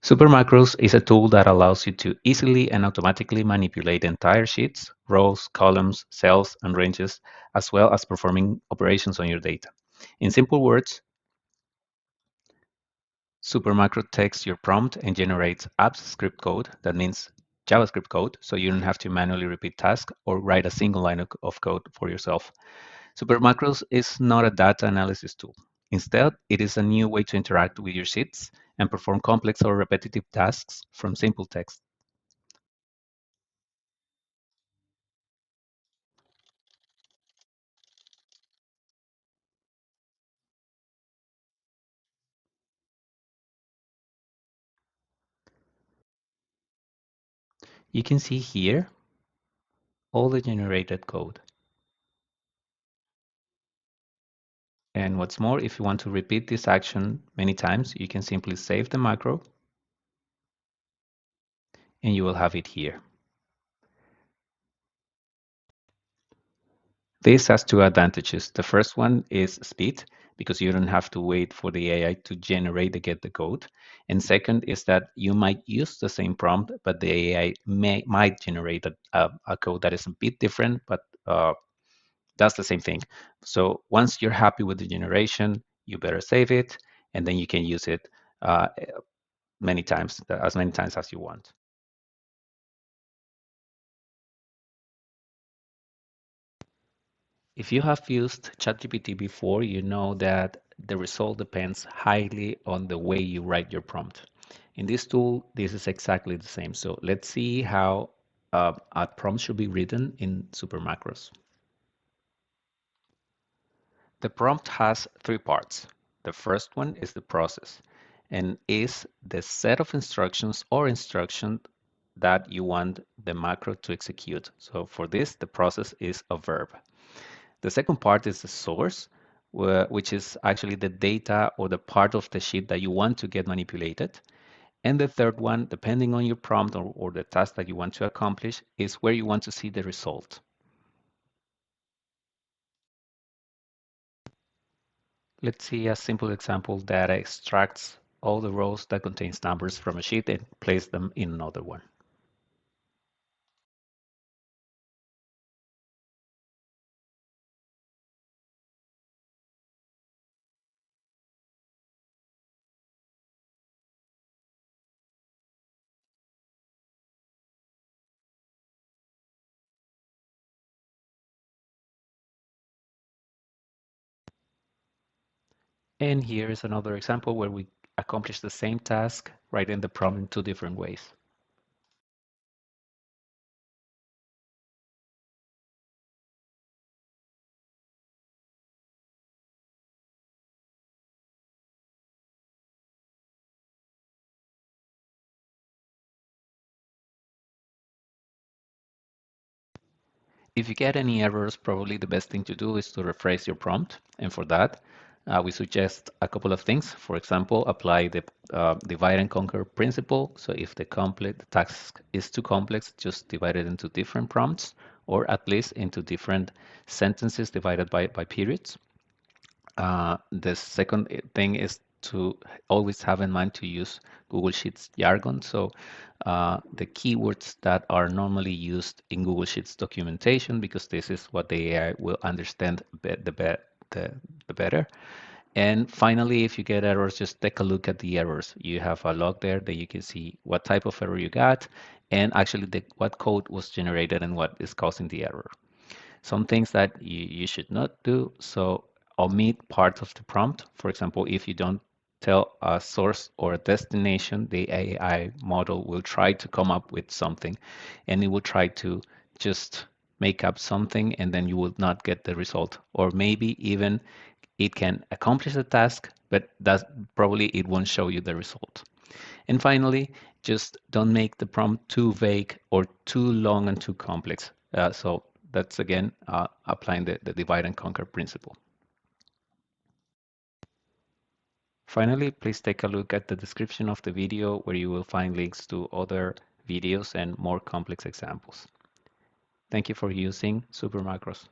Supermacros is a tool that allows you to easily and automatically manipulate entire sheets, rows, columns, cells, and ranges, as well as performing operations on your data. In simple words, Supermacro takes your prompt and generates apps script code, that means JavaScript code, so you don't have to manually repeat tasks or write a single line of code for yourself. Supermacros is not a data analysis tool. Instead, it is a new way to interact with your sheets and perform complex or repetitive tasks from simple text. You can see here all the generated code. And what's more, if you want to repeat this action many times, you can simply save the macro and you will have it here. This has two advantages. The first one is speed, because you don't have to wait for the AI to generate and get the code. And second is that you might use the same prompt, but the AI might generate a code that is a bit different, but does the same thing. So once you're happy with the generation, you better save it, and then you can use it many times, as many times as you want. If you have used ChatGPT before, you know that the result depends highly on the way you write your prompt. In this tool, this is exactly the same. So let's see how a prompt should be written in Supermacros. The prompt has three parts. The first one is the process and is the set of instructions or instruction that you want the macro to execute. So for this, the process is a verb. The second part is the source, which is actually the data or the part of the sheet that you want to get manipulated. And the third one, depending on your prompt or the task that you want to accomplish, is where you want to see the result. Let's see a simple example that extracts all the rows that contains numbers from a sheet and place them in another one. And here is another example where we accomplish the same task, writing the prompt in two different ways. If you get any errors, probably the best thing to do is to rephrase your prompt. And for that, we suggest a couple of things. For example, apply the divide and conquer principle. So if the task is too complex, just divide it into different prompts, or at least into different sentences divided by periods. The second thing is to always have in mind to use Google Sheets jargon. So the keywords that are normally used in Google Sheets documentation, because this is what the AI will understand the better. And finally, if you get errors, just take a look at the errors. You have a log there that you can see what type of error you got and actually what code was generated and what is causing the error. Some things that you should not do. So omit part of the prompt. For example, if you don't tell a source or a destination, the AI model will try to come up with something and it will try to just make up something and then you will not get the result. Or maybe even it can accomplish the task, but probably it won't show you the result. And finally, just don't make the prompt too vague or too long and too complex. So that's again applying the divide and conquer principle. Finally, please take a look at the description of the video where you will find links to other videos and more complex examples. Thank you for using Supermacros.